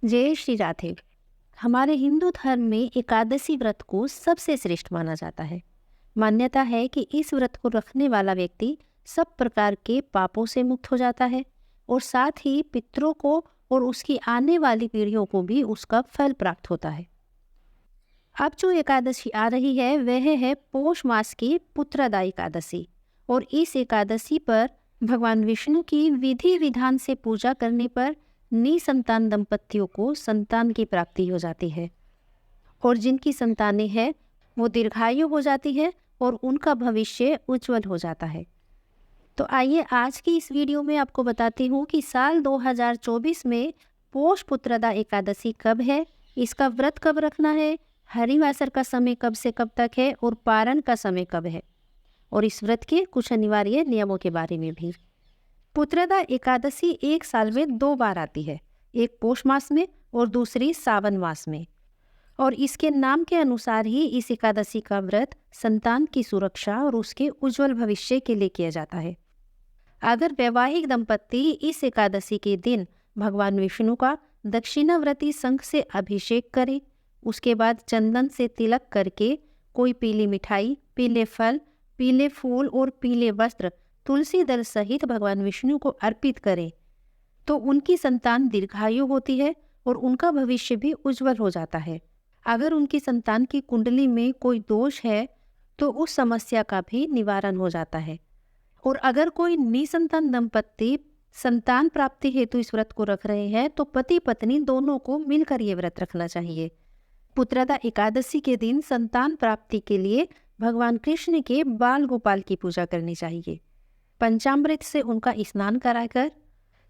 जय श्री राधे। हमारे हिंदू धर्म में एकादशी व्रत को सबसे श्रेष्ठ माना जाता है। मान्यता है कि इस व्रत को रखने वाला व्यक्ति सब प्रकार के पापों से मुक्त हो जाता है और साथ ही पितरों को और उसकी आने वाली पीढ़ियों को भी उसका फल प्राप्त होता है। अब जो एकादशी आ रही है वह है पौष मास की पुत्रदा एकादशी और इस एकादशी पर भगवान विष्णु की विधि विधान से पूजा करने पर निसंतान दंपतियों को संतान की प्राप्ति हो जाती है और जिनकी संतानें हैं वो दीर्घायु हो जाती है और उनका भविष्य उज्जवल हो जाता है। तो आइए आज की इस वीडियो में आपको बताती हूँ कि साल 2024 में पौष पुत्रदा एकादशी कब है, इसका व्रत कब रखना है, हरिवासर का समय कब से कब तक है और पारण का समय कब है और इस व्रत के कुछ अनिवार्य नियमों के बारे में भी। पुत्रदा एकादशी एक साल में 2 बार आती है, एक पौष मास में और दूसरी सावन मास में। और इसके नाम के अनुसार ही इस एकादशी का व्रत संतान की सुरक्षा और उसके उज्जवल भविष्य के लिए किया जाता है। अगर वैवाहिक दंपति इस एकादशी के दिन भगवान विष्णु का दक्षिणाव्रती शंख से अभिषेक करें, उसके बाद चंदन से तिलक करके कोई पीली मिठाई, पीले फल, पीले फूल और पीले वस्त्र तुलसी दल सहित भगवान विष्णु को अर्पित करें तो उनकी संतान दीर्घायु होती है और उनका भविष्य भी उज्जवल हो जाता है। अगर उनकी संतान की कुंडली में कोई दोष है तो उस समस्या का भी निवारण हो जाता है। और अगर कोई निसंतान दंपति संतान प्राप्ति हेतु इस व्रत को रख रहे हैं तो पति पत्नी दोनों को मिलकर ये व्रत रखना चाहिए। पुत्रदा एकादशी के दिन संतान प्राप्ति के लिए भगवान कृष्ण के बाल गोपाल की पूजा करनी चाहिए। पंचामृत से उनका स्नान कराकर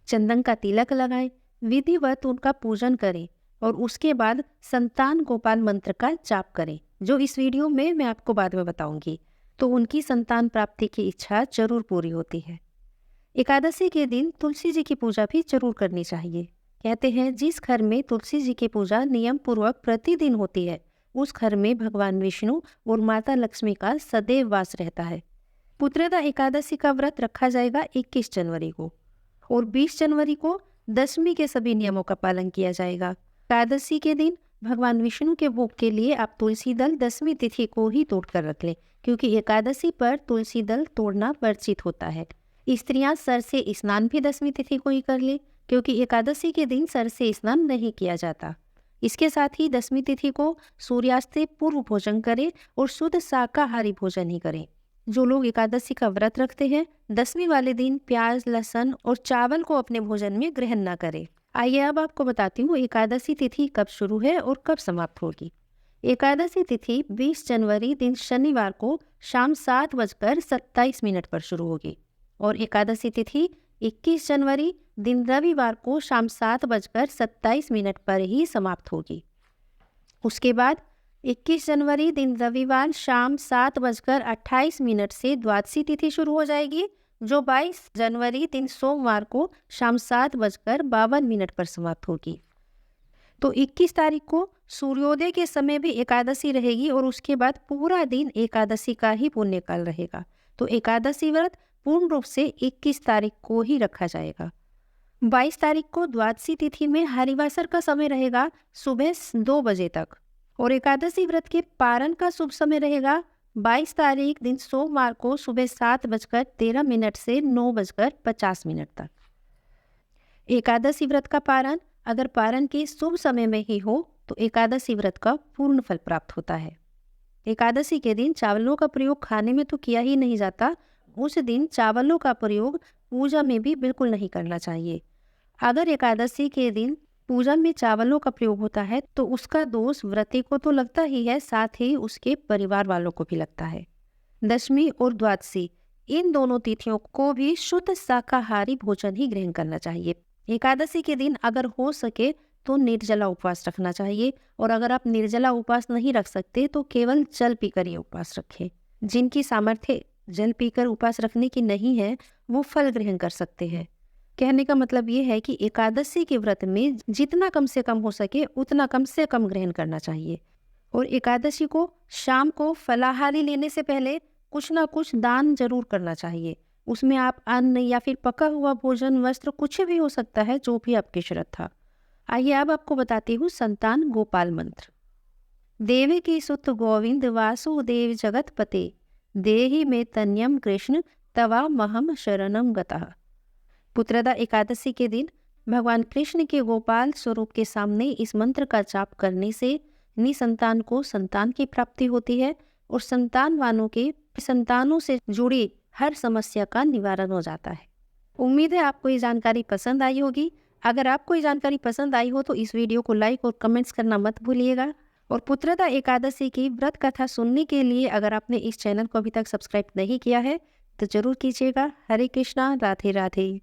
चंदन का तिलक लगाएं, विधिवत उनका पूजन करें और उसके बाद संतान गोपाल मंत्र का जाप करें, जो इस वीडियो में मैं आपको बाद में बताऊंगी। तो उनकी संतान प्राप्ति की इच्छा जरूर पूरी होती है। एकादशी के दिन तुलसी जी की पूजा भी जरूर करनी चाहिए। कहते हैं जिस घर में तुलसी जी की पूजा नियम पूर्वक प्रतिदिन होती है उस घर में भगवान विष्णु और माता लक्ष्मी का सदैव वास रहता है। पुत्रदा एकादशी का व्रत रखा जाएगा 21 जनवरी को और 20 जनवरी को दशमी के सभी नियमों का पालन किया जाएगा। एकादशी के दिन भगवान विष्णु के भोग के लिए आप तुलसी दल दशमी तिथि को ही तोड़कर रख लें, क्योंकि एकादशी पर तुलसी दल तोड़ना वर्जित होता है। स्त्रियां सर से स्नान भी दशमी तिथि को ही कर लें, क्योंकि एकादशी के दिन सर से स्नान नहीं किया जाता। इसके साथ ही दशमी तिथि को सूर्यास्त से पूर्व भोजन करें और शुद्ध शाकाहारी भोजन ही करें। जो लोग एकादशी का व्रत रखते हैं दशमी वाले दिन प्याज, लहसुन और चावल को अपने भोजन में ग्रहण न करें। आइए अब आपको बताती हूँ एकादशी तिथि कब शुरू है और कब समाप्त होगी। एकादशी तिथि 20 जनवरी दिन शनिवार को शाम 7:27 पर शुरू होगी और एकादशी तिथि 21 जनवरी दिन रविवार को शाम 7:27 पर ही समाप्त होगी। उसके बाद 21 जनवरी दिन रविवार शाम 7:28 से द्वादशी तिथि शुरू हो जाएगी, जो 22 जनवरी दिन सोमवार को शाम 7:52 पर समाप्त होगी। तो 21 तारीख को सूर्योदय के समय भी एकादशी रहेगी और उसके बाद पूरा दिन एकादशी का ही पुण्यकाल रहेगा। तो एकादशी व्रत पूर्ण रूप से 21 तारीख को ही रखा जाएगा। 22 तारीख को द्वादशी तिथि में हरिवासर का समय रहेगा सुबह 2 बजे तक और एकादशी व्रत के पारण का शुभ समय रहेगा 22 तारीख दिन सोमवार को सुबह 7:13 से 9:50 तक। एकादशी व्रत का पारण अगर पारण के शुभ समय में ही हो तो एकादशी व्रत का पूर्ण फल प्राप्त होता है। एकादशी के दिन चावलों का प्रयोग खाने में तो किया ही नहीं जाता, उस दिन चावलों का प्रयोग पूजा में भी बिल्कुल नहीं करना चाहिए। अगर एकादशी के दिन पूजा में चावलों का प्रयोग होता है तो उसका दोष व्रती को तो लगता ही है, साथ ही उसके परिवार वालों को भी लगता है। दशमी और द्वादशी इन दोनों तिथियों को भी शुद्ध शाकाहारी भोजन ही ग्रहण करना चाहिए। एकादशी के दिन अगर हो सके तो निर्जला उपवास रखना चाहिए और अगर आप निर्जला उपवास नहीं रख सकते तो केवल जल पीकर ये उपवास रखें। जिनकी सामर्थ्य जल पीकर उपवास रखने की नहीं है वो फल ग्रहण कर सकते हैं। कहने का मतलब ये है कि एकादशी के व्रत में जितना कम से कम हो सके उतना कम से कम ग्रहण करना चाहिए और एकादशी को शाम को फलाहारी लेने से पहले कुछ ना कुछ दान जरूर करना चाहिए। उसमें आप अन्न या फिर पका हुआ भोजन, वस्त्र कुछ भी हो सकता है, जो भी आपकी श्रद्धा। आइए अब आपको बताती हूँ संतान गोपाल मंत्र। देवकी सुत गोविंद वासुदेव जगतपते, देहि में तन्यम कृष्ण तवा महम शरणम गतः। पुत्रदा एकादशी के दिन भगवान कृष्ण के गोपाल स्वरूप के सामने इस मंत्र का जाप करने से निसंतान को संतान की प्राप्ति होती है और संतानवानों के संतानों से जुड़ी हर समस्या का निवारण हो जाता है। उम्मीद है आपको ये जानकारी पसंद आई होगी। अगर आपको ये जानकारी पसंद आई हो तो इस वीडियो को लाइक और कमेंट्स करना मत भूलिएगा। और पुत्रदा एकादशी की व्रत कथा सुनने के लिए अगर आपने इस चैनल को अभी तक सब्सक्राइब नहीं किया है तो जरूर कीजिएगा। हरे कृष्णा, राधे राधे।